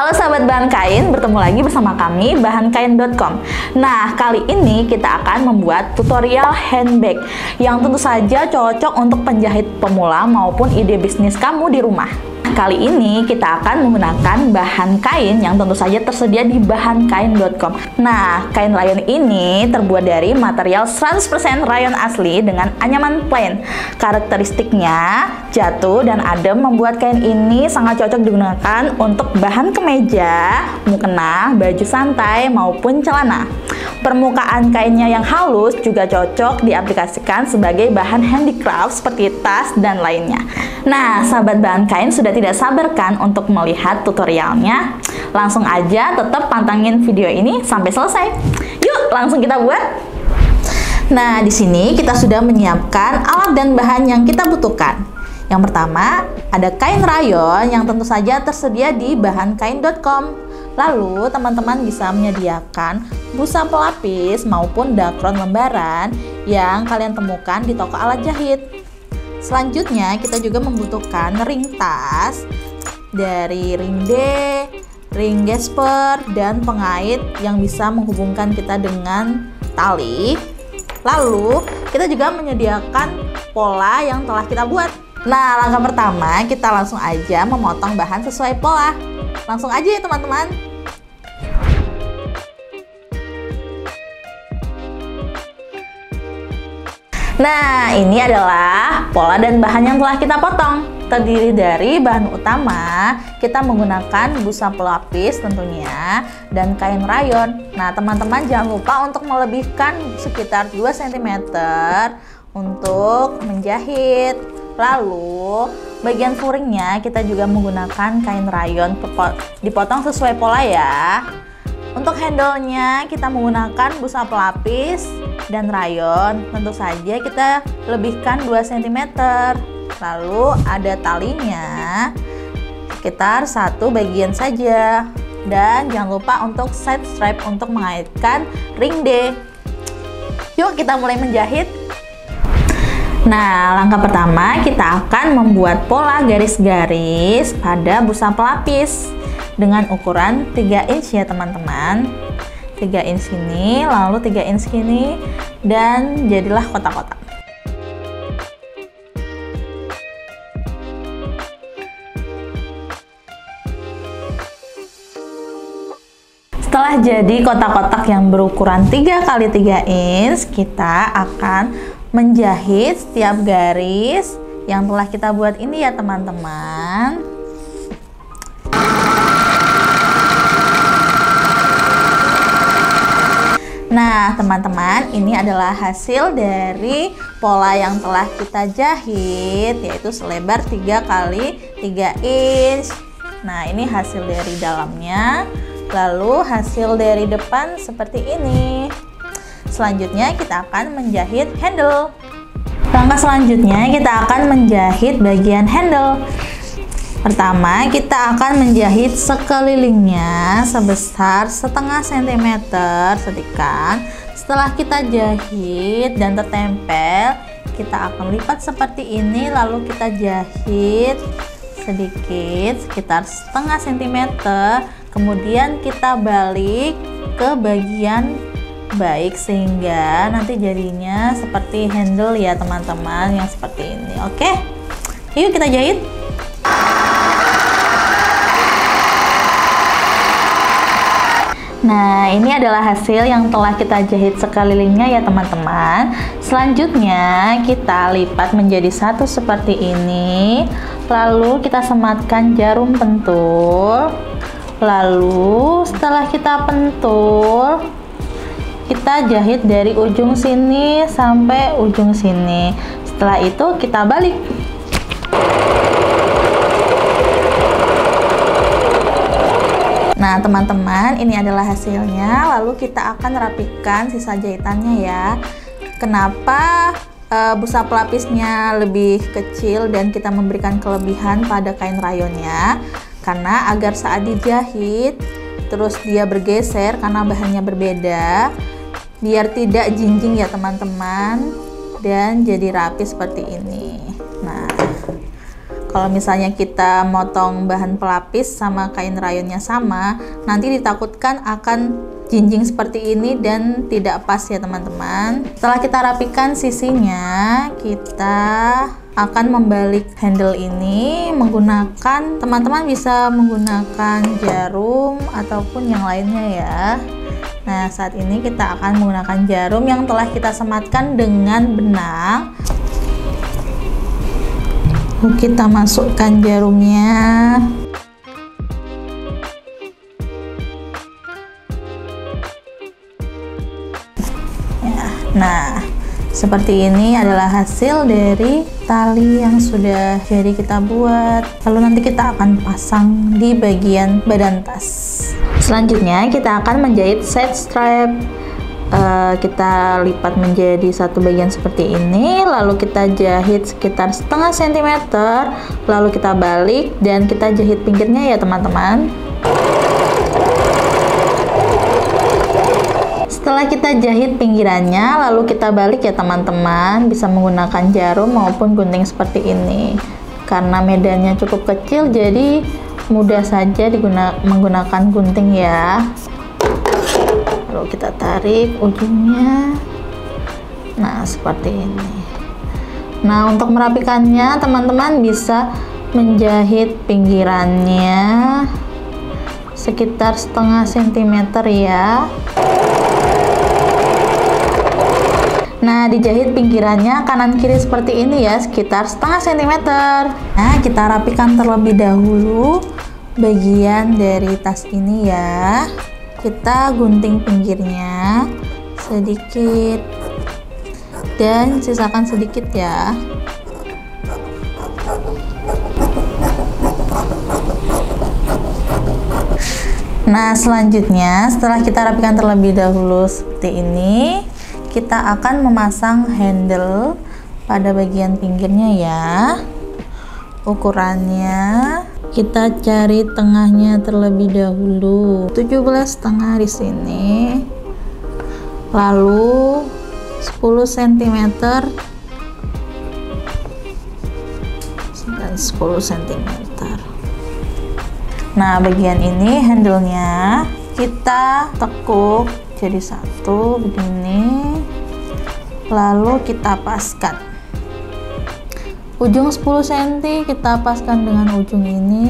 Halo sahabat bahan kain, bertemu lagi bersama kami bahankain.com. Nah, kali ini kita akan membuat tutorial handbag yang tentu saja cocok untuk penjahit pemula maupun ide bisnis kamu di rumah. Kali ini kita akan menggunakan bahan kain yang tentu saja tersedia di bahankain.com. Nah, kain rayon ini terbuat dari material 100% rayon asli dengan anyaman plain. Karakteristiknya jatuh dan adem membuat kain ini sangat cocok digunakan untuk bahan kemeja, mukena, baju santai maupun celana. Permukaan kainnya yang halus juga cocok diaplikasikan sebagai bahan handicraft seperti tas dan lainnya. Nah, sahabat bahan kain sudah tidak sabar kan untuk melihat tutorialnya? Langsung aja tetap pantengin video ini sampai selesai. Yuk, langsung kita buat. Nah, di sini kita sudah menyiapkan alat dan bahan yang kita butuhkan. Yang pertama, ada kain rayon yang tentu saja tersedia di bahankain.com. Lalu, teman-teman bisa menyediakan busa pelapis maupun dakron lembaran yang kalian temukan di toko alat jahit. Selanjutnya, kita juga membutuhkan ring tas dari ring D, ring gesper, dan pengait yang bisa menghubungkan kita dengan tali. Lalu, kita juga menyediakan pola yang telah kita buat. Nah, langkah pertama, kita langsung aja memotong bahan sesuai pola. Langsung aja ya teman-teman. Nah, ini adalah pola dan bahan yang telah kita potong. Terdiri dari bahan utama, kita menggunakan busa pelapis tentunya, dan kain rayon. Nah, teman-teman jangan lupa untuk melebihkan sekitar 2 cm untuk menjahit. Lalu, bagian furingnya kita juga menggunakan kain rayon, dipotong sesuai pola ya. Untuk handle-nya kita menggunakan busa pelapis dan rayon. Tentu saja kita lebihkan 2 cm. Lalu ada talinya sekitar 1 bagian saja. Dan jangan lupa untuk side strap untuk mengaitkan ring D. Yuk kita mulai menjahit. Nah, langkah pertama kita akan membuat pola garis-garis pada busa pelapis dengan ukuran 3 inch ya teman-teman. 3 inch ini, lalu 3 inch ini, dan jadilah kotak-kotak. Setelah jadi kotak-kotak yang berukuran 3 x 3 inch, kita akan menjahit setiap garis yang telah kita buat ini ya teman-teman. Nah teman-teman, ini adalah hasil dari pola yang telah kita jahit, yaitu selebar 3 x 3 inch. Nah ini hasil dari dalamnya. Lalu hasil dari depan seperti ini. Selanjutnya kita akan menjahit handle. Langkah selanjutnya kita akan menjahit bagian handle. Pertama, kita akan menjahit sekelilingnya sebesar setengah cm setikan. Setelah kita jahit dan tertempel, kita akan lipat seperti ini, lalu kita jahit sedikit sekitar setengah cm. Kemudian kita balik ke bagian baik sehingga nanti jadinya seperti handle ya teman-teman, yang seperti ini. Oke, yuk kita jahit. Nah, ini adalah hasil yang telah kita jahit sekelilingnya ya teman-teman. Selanjutnya kita lipat menjadi satu seperti ini, lalu kita sematkan jarum pentul. Lalu setelah kita pentul, kita jahit dari ujung sini sampai ujung sini. Setelah itu kita balik. Nah teman-teman, ini adalah hasilnya. Lalu kita akan rapikan sisa jahitannya ya. Kenapa busa pelapisnya lebih kecil dan kita memberikan kelebihan pada kain rayonnya? Karena agar saat dijahit terus dia bergeser karena bahannya berbeda, biar tidak jinjing ya teman-teman, dan jadi rapi seperti ini. Nah, Kalau misalnya kita motong bahan pelapis sama kain rayonnya sama, nanti ditakutkan akan jinjing seperti ini dan tidak pas ya teman-teman. Setelah kita rapikan sisinya, kita akan membalik handle ini menggunakan, teman-teman bisa menggunakan jarum ataupun yang lainnya ya. Nah, saat ini kita akan menggunakan jarum yang telah kita sematkan dengan benang. Kita masukkan jarumnya. Ya, nah, seperti ini adalah hasil dari tali yang sudah jadi kita buat. Lalu nanti kita akan pasang di bagian badan tas. Selanjutnya kita akan menjahit side strap. Kita lipat menjadi satu bagian seperti ini, lalu kita jahit sekitar setengah sentimeter, lalu kita balik dan kita jahit pinggirnya ya teman-teman. Setelah kita jahit pinggirannya, lalu kita balik ya teman-teman, bisa menggunakan jarum maupun gunting seperti ini. Karena medannya cukup kecil, jadi mudah saja menggunakan gunting ya. Lalu kita tarik ujungnya. Nah, seperti ini. Nah, untuk merapikannya teman-teman bisa menjahit pinggirannya sekitar setengah sentimeter ya. Nah, dijahit pinggirannya kanan kiri seperti ini ya, sekitar setengah sentimeter. Nah, kita rapikan terlebih dahulu bagian dari tas ini ya. Kita gunting pinggirnya sedikit dan sisakan sedikit ya. Nah, selanjutnya setelah kita rapikan terlebih dahulu seperti ini, kita akan memasang handle pada bagian pinggirnya ya. Ukurannya kita cari tengahnya terlebih dahulu, 17,5 di sini, lalu 10 cm dan 10 cm. Nah, bagian ini handle-nya kita tekuk jadi satu begini, lalu kita paskan. Ujung 10 cm kita paskan dengan ujung ini,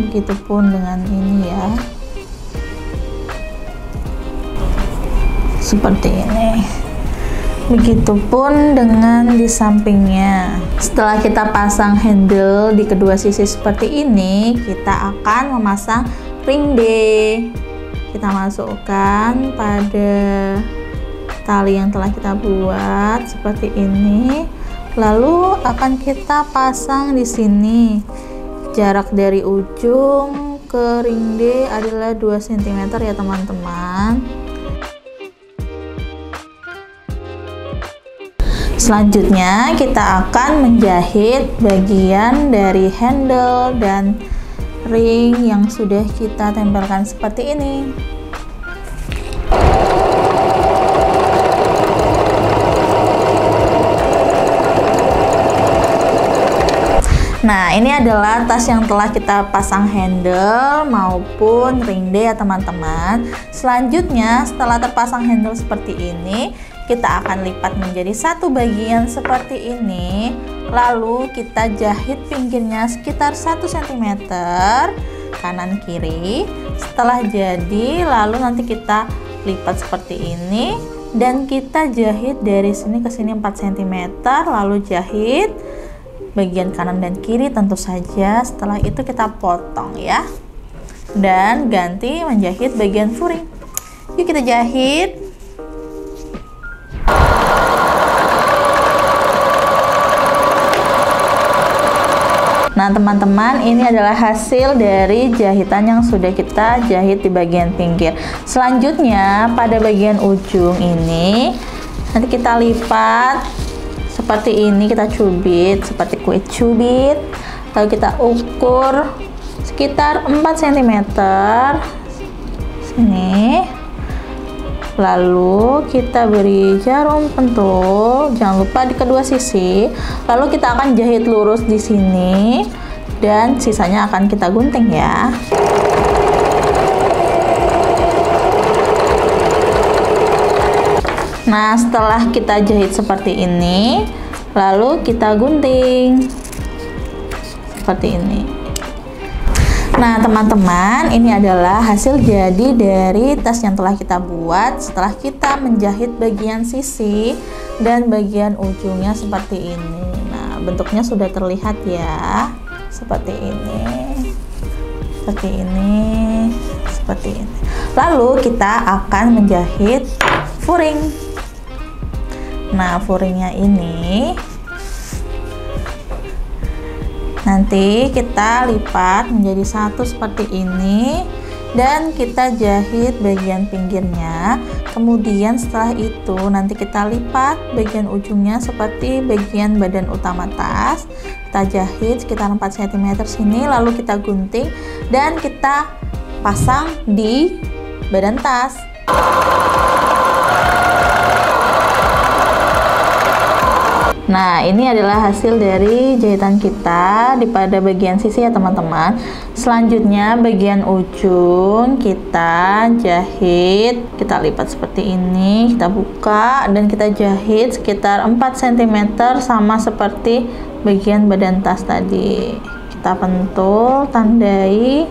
begitupun dengan ini ya. Seperti ini. Begitupun dengan di sampingnya. Setelah kita pasang handle di kedua sisi seperti ini, kita akan memasang ring D. Kita masukkan pada tali yang telah kita buat seperti ini. Lalu akan kita pasang di sini. Jarak dari ujung ke ring D adalah 2 cm ya teman-teman. Selanjutnya kita akan menjahit bagian dari handle dan ring yang sudah kita tempelkan seperti ini. Nah, ini adalah tas yang telah kita pasang handle maupun ring D ya teman-teman. Selanjutnya, setelah terpasang handle seperti ini, kita akan lipat menjadi satu bagian seperti ini. Lalu kita jahit pinggirnya sekitar 1 cm kanan kiri. Setelah jadi, lalu nanti kita lipat seperti ini dan kita jahit dari sini ke sini 4 cm, lalu jahit bagian kanan dan kiri tentu saja. Setelah itu kita potong ya, dan ganti menjahit bagian furing. Yuk kita jahit. Nah teman-teman, ini adalah hasil dari jahitan yang sudah kita jahit di bagian pinggir. Selanjutnya pada bagian ujung ini nanti kita lipat seperti ini, kita cubit seperti kue cubit, lalu kita ukur sekitar 4 cm sini, lalu kita beri jarum pentul, jangan lupa di kedua sisi, lalu kita akan jahit lurus di sini dan sisanya akan kita gunting ya. Nah, setelah kita jahit seperti ini, lalu kita gunting seperti ini. Nah, teman-teman, ini adalah hasil jadi dari tas yang telah kita buat setelah kita menjahit bagian sisi dan bagian ujungnya seperti ini. Nah, bentuknya sudah terlihat ya, seperti ini, seperti ini, seperti ini. Lalu kita akan menjahit furing. Nah, furingnya ini nanti kita lipat menjadi satu seperti ini dan kita jahit bagian pinggirnya. Kemudian setelah itu nanti kita lipat bagian ujungnya seperti bagian badan utama tas. Kita jahit sekitar 4 cm sini, lalu kita gunting dan kita pasang di badan tas. Nah, ini adalah hasil dari jahitan kita di pada bagian sisi ya teman-teman. Selanjutnya bagian ujung kita jahit, kita lipat seperti ini, kita buka dan kita jahit sekitar 4 cm sama seperti bagian badan tas tadi. Kita pentul, tandai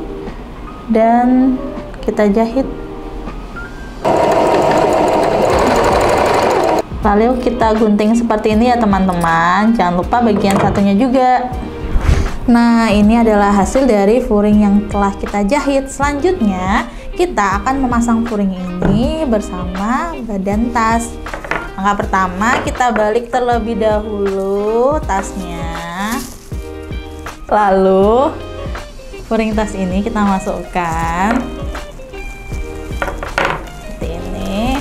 dan kita jahit. Lalu kita gunting seperti ini ya teman-teman. Jangan lupa bagian satunya juga. Nah, ini adalah hasil dari furing yang telah kita jahit. Selanjutnya kita akan memasang furing ini bersama badan tas. Langkah pertama, kita balik terlebih dahulu tasnya. Lalu furing tas ini kita masukkan seperti ini.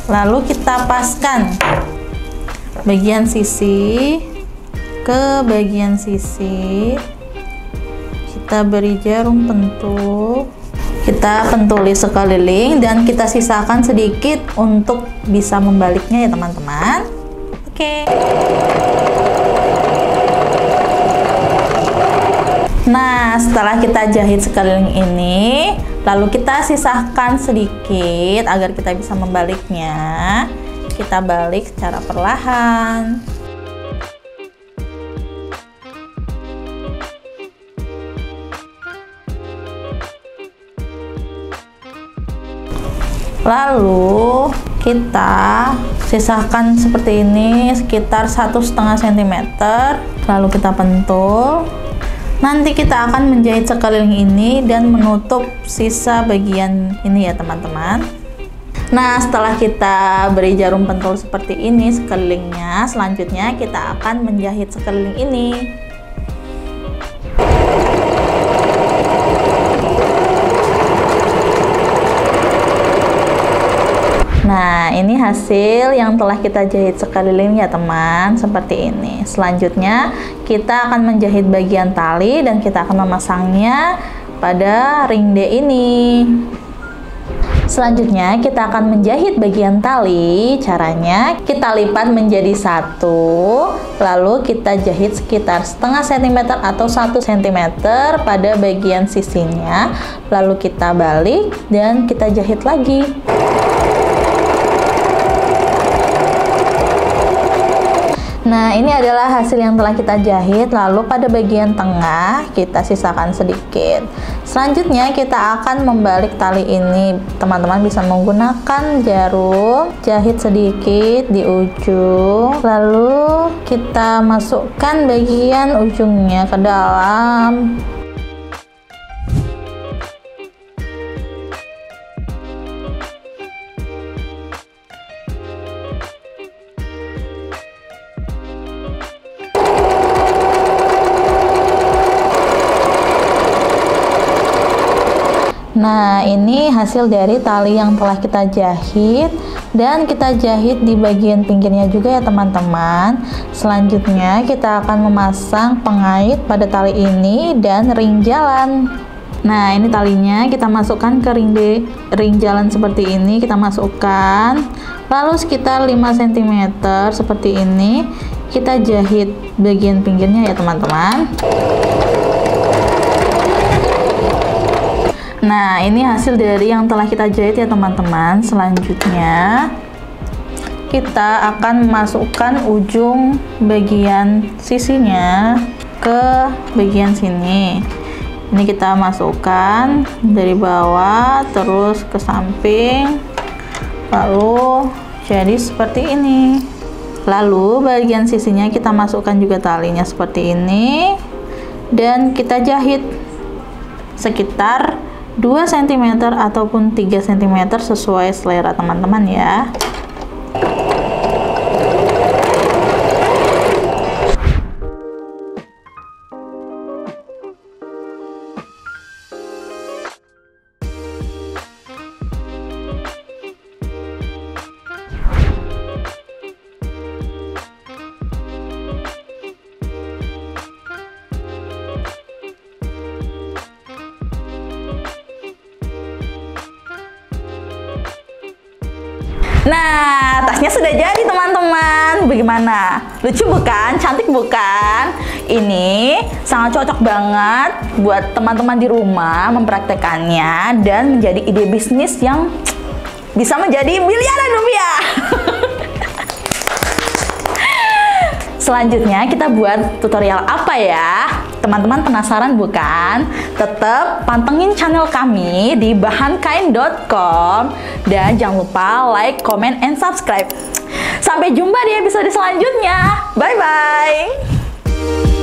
Lalu kita paskan bagian sisi ke bagian sisi. Kita beri jarum pentul, kita pentuli sekeliling dan kita sisakan sedikit untuk bisa membaliknya ya teman-teman. Oke. Nah, setelah kita jahit sekeliling ini, lalu kita sisahkan sedikit agar kita bisa membaliknya. Kita balik secara perlahan. Lalu kita sisahkan seperti ini sekitar 1,5 cm. Lalu kita pentul. Nanti kita akan menjahit sekeliling ini dan menutup sisa bagian ini ya teman-teman. Nah, setelah kita beri jarum pentul seperti ini sekelilingnya, selanjutnya kita akan menjahit sekeliling ini. Nah, ini hasil yang telah kita jahit sekeliling ya teman, seperti ini. Selanjutnya kita akan menjahit bagian tali dan kita akan memasangnya pada ring D ini. Selanjutnya kita akan menjahit bagian tali. Caranya kita lipat menjadi satu, lalu kita jahit sekitar 0,5 cm atau 1 cm pada bagian sisinya, lalu kita balik dan kita jahit lagi. Nah, ini adalah hasil yang telah kita jahit. Lalu pada bagian tengah kita sisakan sedikit. Selanjutnya kita akan membalik tali ini. Teman-teman bisa menggunakan jarum, jahit sedikit di ujung, lalu kita masukkan bagian ujungnya ke dalam. Nah, ini hasil dari tali yang telah kita jahit dan kita jahit di bagian pinggirnya juga ya teman-teman. Selanjutnya kita akan memasang pengait pada tali ini dan ring jalan. Nah, ini talinya kita masukkan ke ring jalan seperti ini, kita masukkan. Lalu sekitar 5 cm seperti ini kita jahit bagian pinggirnya ya teman-teman. Nah, ini hasil dari yang telah kita jahit ya teman-teman. Selanjutnya kita akan masukkan ujung bagian sisinya ke bagian sini. Ini kita masukkan dari bawah terus ke samping, lalu jadi seperti ini. Lalu bagian sisinya kita masukkan juga talinya seperti ini, dan kita jahit sekitar 2 cm ataupun 3 cm sesuai selera teman-teman ya. Nah, tasnya sudah jadi teman-teman. Bagaimana? Lucu bukan? Cantik bukan? Ini sangat cocok banget buat teman-teman di rumah mempraktekannya dan menjadi ide bisnis yang bisa menjadi miliaran rupiah. Selanjutnya kita buat tutorial apa ya? Teman-teman penasaran bukan? Tetap pantengin channel kami di bahankain.com dan jangan lupa like, comment, and subscribe. Sampai jumpa di episode selanjutnya. Bye-bye!